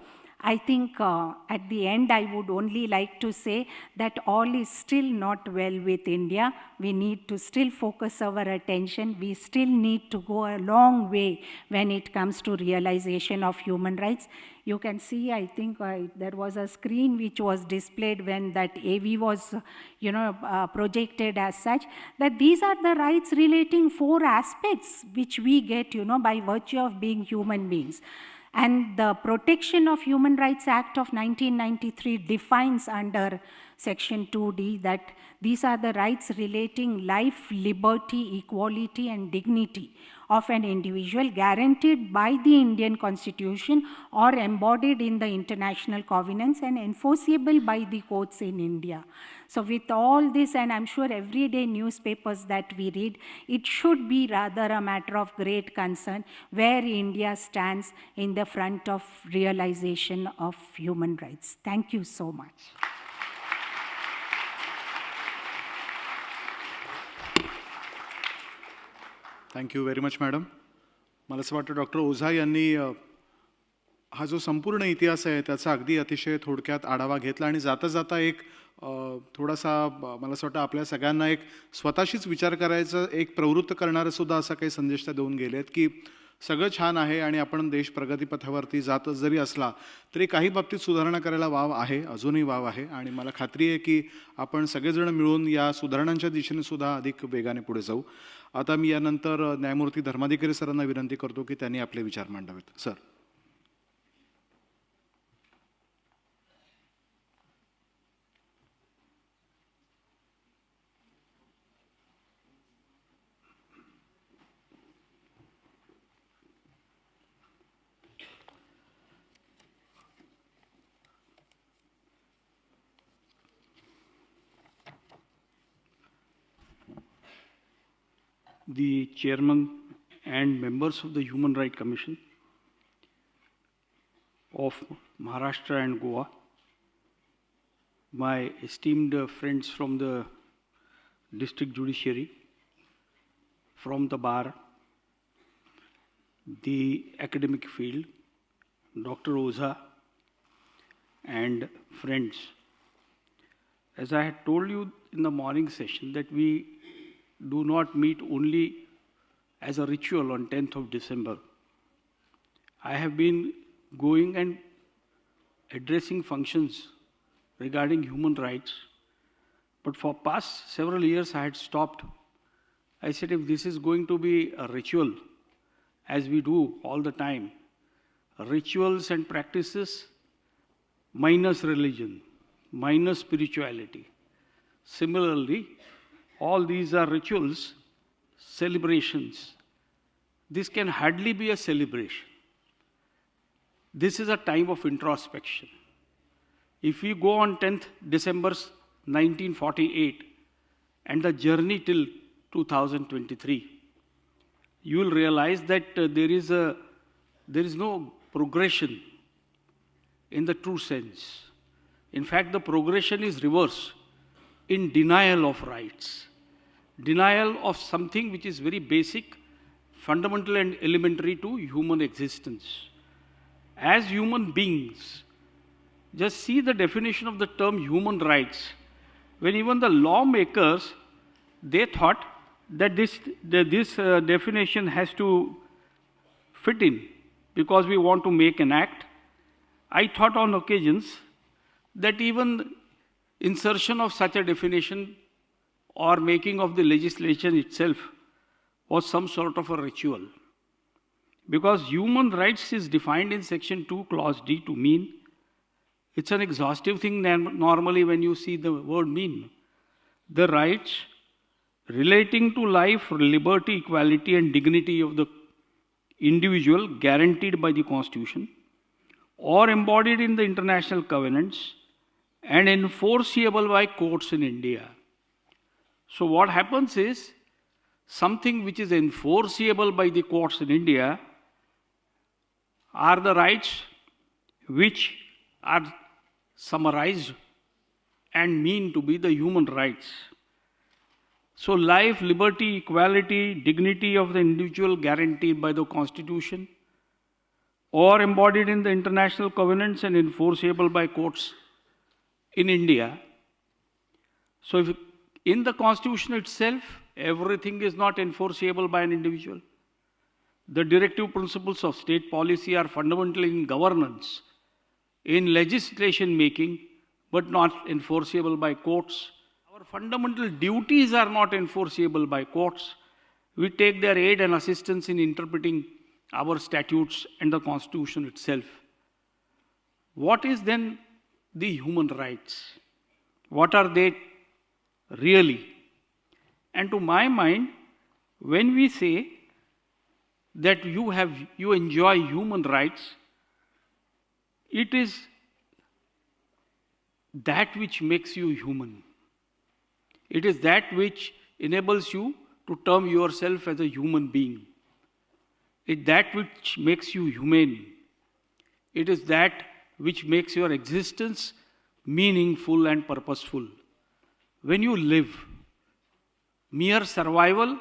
I think at the end, I would only like to say that all is still not well with India. We need to still focus our attention. We still need to go a long way when it comes to realization of human rights. You can see, I think there was a screen which was displayed when that AV was, projected as such, that these are the rights relating 4 aspects which we get, by virtue of being human beings. And the Protection of Human Rights Act of 1993 defines under Section 2D that these are the rights relating life, liberty, equality, and dignity of an individual guaranteed by the Indian Constitution or embodied in the international covenants and enforceable by the courts in India. So with all this, and I'm sure everyday newspapers that we read, it should be rather a matter of great concern where India stands in the front of realization of human rights. Thank you so much. Thank you very much madam. मला असं वाटतं doctor ओझा यांनी हा जो संपूर्ण इतिहास आहे त्याचा अगदी अतिशय थोडक्यात आढावा घेतला आणि जाता जाता एक थोडासा मला असं वाटतं आपल्या सगळ्यांना एक स्वतःशीच विचार करायचं एक प्रवृत्त करणारा सुद्धा असा काही संदेश त्या देऊन गेलेत की सगळं छान आहे आणि आपण देश प्रगतीपथावरती जात जरी असला तरी काही बाबतीत सुधारणा करायला वाव आहे, अजूनही वाव आहे आणि मला खात्री आहे की आपण सगळेजण मिळून या सुधारणांच्या दिशेने सुद्धा अधिक वेगाने पुढे जाऊ. आता मी यानंतर न्यायमूर्ती धर्माधिकारी सरांना विनंती करतो की त्यांनी आपले विचार मांडावेत. Sir. The chairman and members of the Human Rights Commission of Maharashtra and Goa, my esteemed friends from the district judiciary, from the bar, the academic field, Dr. Oza, and friends. As I had told you in the morning session that we do not meet only as a ritual on 10th of December. I have been going and addressing functions regarding human rights, but for past several years I had stopped. I said if this is going to be a ritual, as we do all the time, rituals and practices minus religion, minus spirituality. Similarly, all these are rituals, celebrations. This can hardly be a celebration. This is a time of introspection. If we go on 10th December 1948 and the journey till 2023, you will realize that there is no progression in the true sense. In fact, the progression is reverse, in denial of rights, denial of something which is very basic, fundamental and elementary to human existence. As human beings, just see the definition of the term human rights. When even the lawmakers, they thought that this definition has to fit in because we want to make an act. I thought on occasions that even insertion of such a definition or making of the legislation itself was some sort of a ritual. Because human rights is defined in section 2 clause D to mean, it's an exhaustive thing normally when you see the word mean. The rights relating to life, liberty, equality and dignity of the individual guaranteed by the Constitution or embodied in the international covenants and enforceable by courts in India. So what happens is, something which is enforceable by the courts in India are the rights which are summarized and mean to be the human rights. So life, liberty, equality, dignity of the individual guaranteed by the Constitution or embodied in the international covenants and enforceable by courts in India. So if in the Constitution itself, everything is not enforceable by an individual. The directive principles of state policy are fundamental in governance, in legislation making, but not enforceable by courts. Our fundamental duties are not enforceable by courts. We take their aid and assistance in interpreting our statutes and the Constitution itself. What is then the human rights? What are they really? And to my mind, when we say that you enjoy human rights, it is that which makes you human. It is that which enables you to term yourself as a human being. It is that which makes you humane. It is that which makes your existence meaningful and purposeful. When you live, mere survival,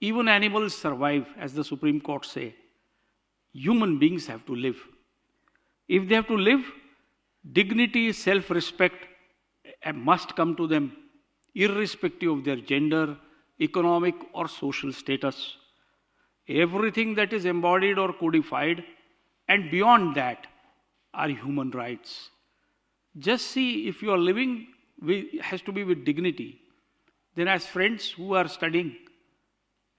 even animals survive, as the Supreme Court say. Human beings have to live. If they have to live, dignity, self-respect must come to them, irrespective of their gender, economic or social status. Everything that is embodied or codified and beyond that are human rights. Just see, if you are living has to be with dignity, then as friends who are studying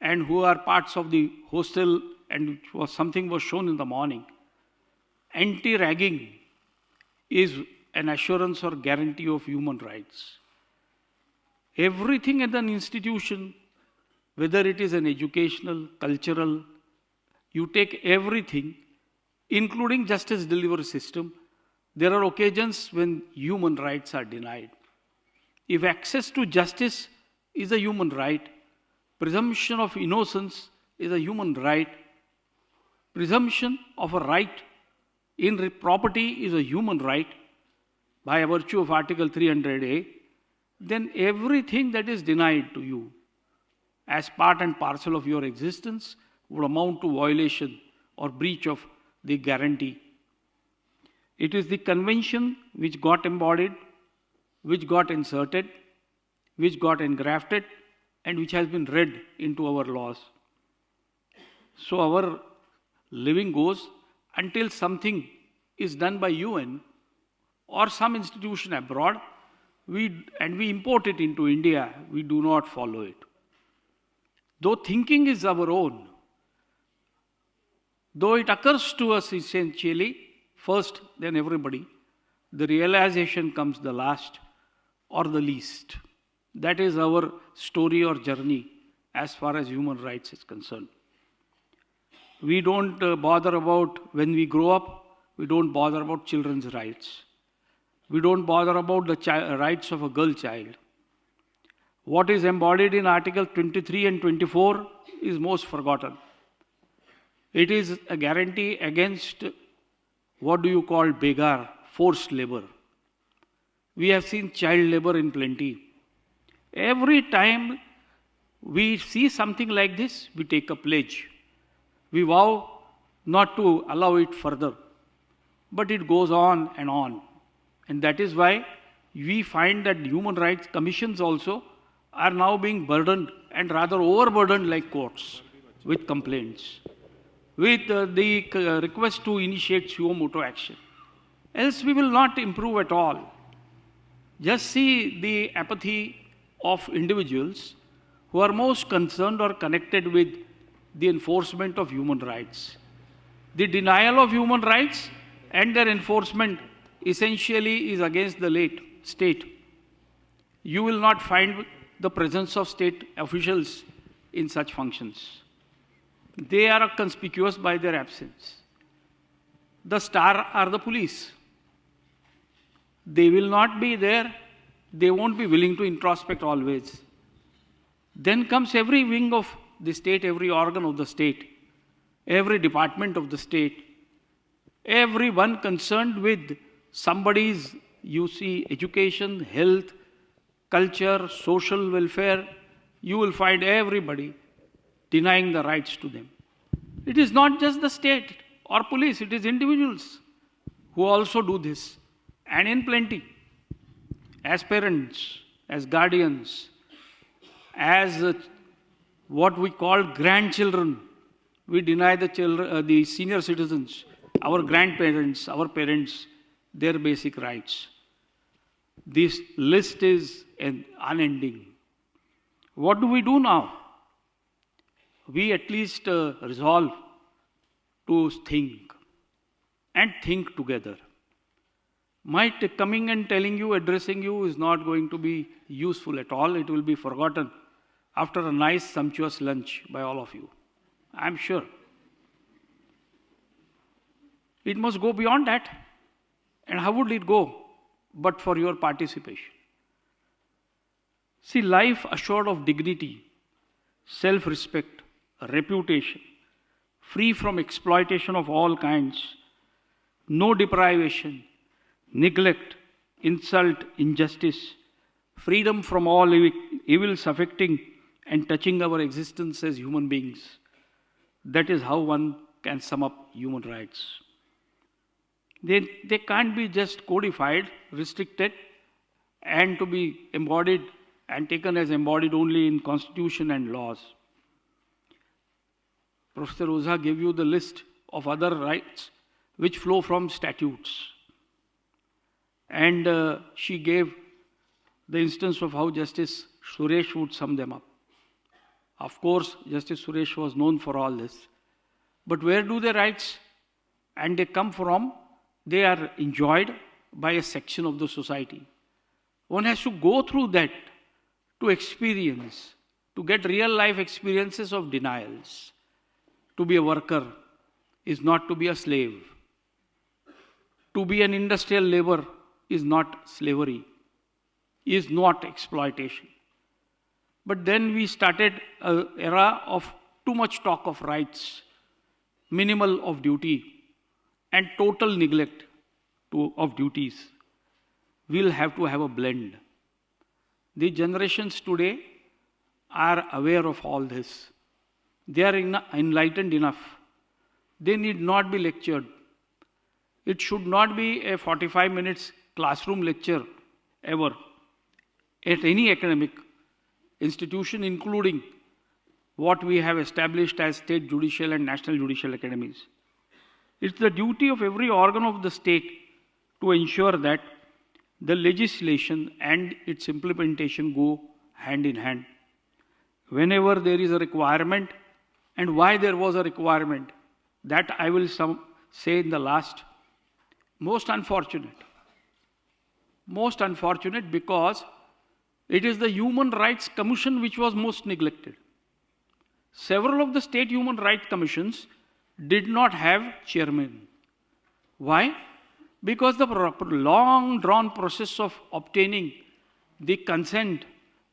and who are parts of the hostel, and something was shown in the morning, anti-ragging is an assurance or guarantee of human rights. Everything at an institution, whether it is an educational, cultural, you take everything, including justice delivery system, there are occasions when human rights are denied. If access to justice is a human right, presumption of innocence is a human right, presumption of a right in property is a human right by virtue of Article 300A, then everything that is denied to you as part and parcel of your existence would amount to violation or breach of the guarantee. It is the convention which got embodied, which got inserted, which got engrafted, and which has been read into our laws. So our living goes until something is done by UN or some institution abroad, we import it into India, we do not follow it. Though thinking is our own, though it occurs to us essentially first, then everybody, the realization comes the last or the least. That is our story or journey as far as human rights is concerned. We don't bother about, when we grow up, we don't bother about children's rights. We don't bother about the rights of a girl child. What is embodied in Article 23 and 24 is most forgotten. It is a guarantee against what do you call begar, forced labor. We have seen child labor in plenty. Every time we see something like this, we take a pledge. We vow not to allow it further. But it goes on and on. And that is why we find that human rights commissions also are now being burdened and rather overburdened like courts with complaints, with the request to initiate suo motu action. Else we will not improve at all. Just see the apathy of individuals who are most concerned or connected with the enforcement of human rights. The denial of human rights and their enforcement essentially is against the state. You will not find the presence of state officials in such functions. They are conspicuous by their absence. The star are the police. They will not be there. They won't be willing to introspect always. Then comes every wing of the state, every organ of the state, every department of the state, everyone concerned with somebody's, you see, education, health, culture, social welfare, you will find everybody denying the rights to them. It is not just the state or police, it is individuals who also do this, and in plenty. As parents, as guardians, as what we call grandchildren, we deny the children, the senior citizens, our grandparents, our parents, their basic rights. This list is unending. What do we do now? We at least resolve to think and think together. My coming and telling you, addressing you is not going to be useful at all. It will be forgotten after a nice, sumptuous lunch by all of you. I am sure. It must go beyond that. And how would it go but for your participation? See, life assured of dignity, self-respect, reputation, free from exploitation of all kinds, no deprivation, neglect, insult, injustice, freedom from all evils affecting and touching our existence as human beings. That is how one can sum up human rights. They can't be just codified, restricted, and to be embodied and taken as embodied only in constitution and laws. Professor Oza gave you the list of other rights which flow from statutes. And she gave the instance of how Justice Suresh would sum them up. Of course, Justice Suresh was known for all this. But where do the rights and they come from? They are enjoyed by a section of the society. One has to go through that to experience, to get real life experiences of denials. To be a worker is not to be a slave. To be an industrial labor is not slavery, is not exploitation. But then we started an era of too much talk of rights, minimal of duty, and total neglect of duties. We'll have to have a blend. The generations today are aware of all this. They are enlightened enough. They need not be lectured. It should not be a 45 minutes classroom lecture ever at any academic institution, including what we have established as state judicial and national judicial academies. It's the duty of every organ of the state to ensure that the legislation and its implementation go hand in hand. Whenever there is a requirement, and why there was a requirement, that I will say in the last. Most unfortunate because it is the Human Rights Commission which was most neglected. Several of the state human rights commissions did not have chairmen. Why? Because the long drawn process of obtaining the consent,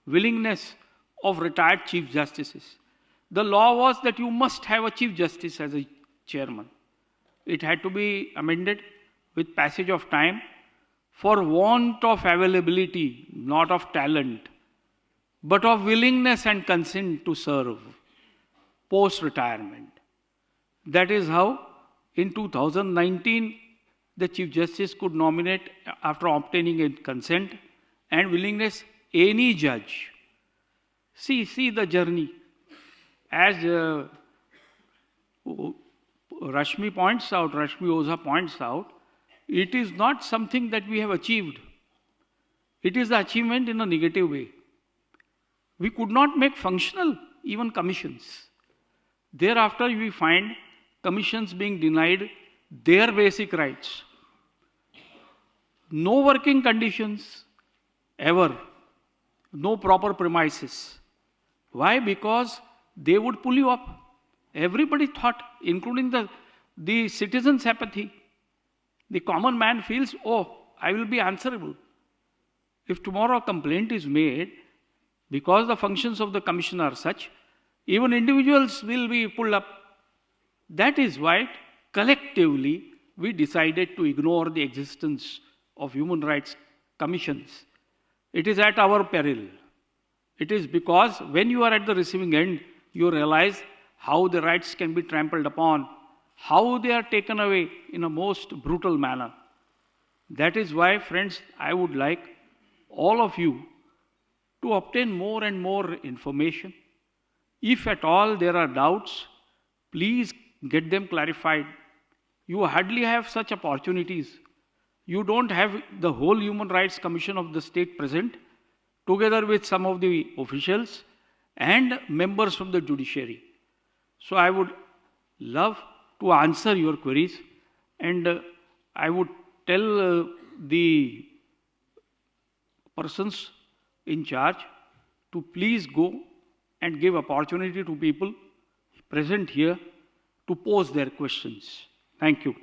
willingness of retired chief justices. The law was that you must have a chief justice as a chairman. It had to be amended with passage of time for want of availability, not of talent, but of willingness and consent to serve post-retirement. That is how in 2019 the Chief Justice could nominate, after obtaining a consent and willingness, any judge. See the journey. As Rashmi Oza points out, it is not something that we have achieved. It is the achievement in a negative way. We could not make functional even commissions. Thereafter, we find commissions being denied their basic rights. No working conditions ever. No proper premises. Why? Because they would pull you up. Everybody thought, including the citizens' apathy. The common man feels, oh, I will be answerable. If tomorrow a complaint is made, because the functions of the commission are such, even individuals will be pulled up. That is why collectively we decided to ignore the existence of human rights commissions. It is at our peril. It is because when you are at the receiving end, you realize how the rights can be trampled upon, how they are taken away in a most brutal manner. That is why, friends, I would like all of you to obtain more and more information. If at all there are doubts, please get them clarified. You hardly have such opportunities. You don't have the whole Human Rights Commission of the state present, together with some of the officials and members from the judiciary. So I would love to answer your queries, and I would tell the persons in charge to please go and give opportunity to people present here to pose their questions. Thank you.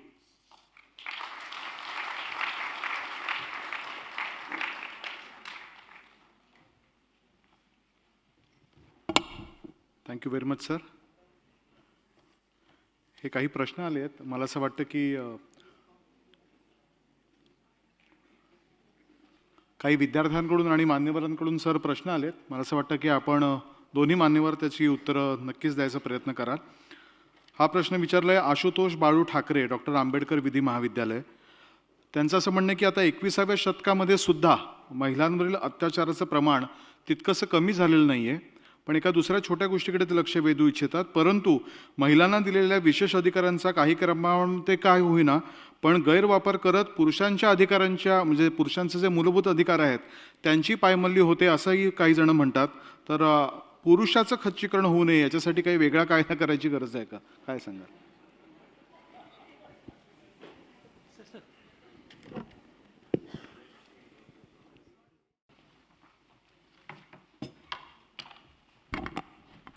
Thank you very much sir. हे काही प्रश्न आले आहेत. मला असं वाटतं की काही विद्यार्थ्यांकडून आणि मान्यवरांकडून सर प्रश्न आलेत. मला असं वाटतं की आपण दोन्ही मान्यवर त्याची उत्तरं नक्कीच द्यायचा प्रयत्न कराल. हा प्रश्न विचारला आहे आशुतोष बाळू ठाकरे, डॉक्टर आंबेडकर विधी महाविद्यालय. त्यांचं असं म्हणणं आहे की आता 21व्या शतकामध्ये सुद्धा महिलांवरील अत्याचाराचं प्रमाण तितकंसं कमी झालेलं नाही आहे, पण एका दुसऱ्या छोट्या गोष्टीकडे ते लक्ष वेधू इच्छितात. परंतु महिलांना दिलेल्या विशेष अधिकारांचा काही क्रमांक काय होईना पण गैरवापर करत पुरुषांच्या अधिकारांच्या म्हणजे पुरुषांचे जे मूलभूत अधिकार आहेत त्यांची पायमल्ली होते असंही काही जण म्हणतात. तर पुरुषाचं खच्चीकरण होऊ नये याच्यासाठी काही वेगळा कायदा करायची गरज आहे का, काय सांगा?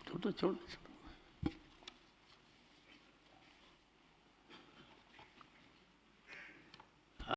छोटं छोटं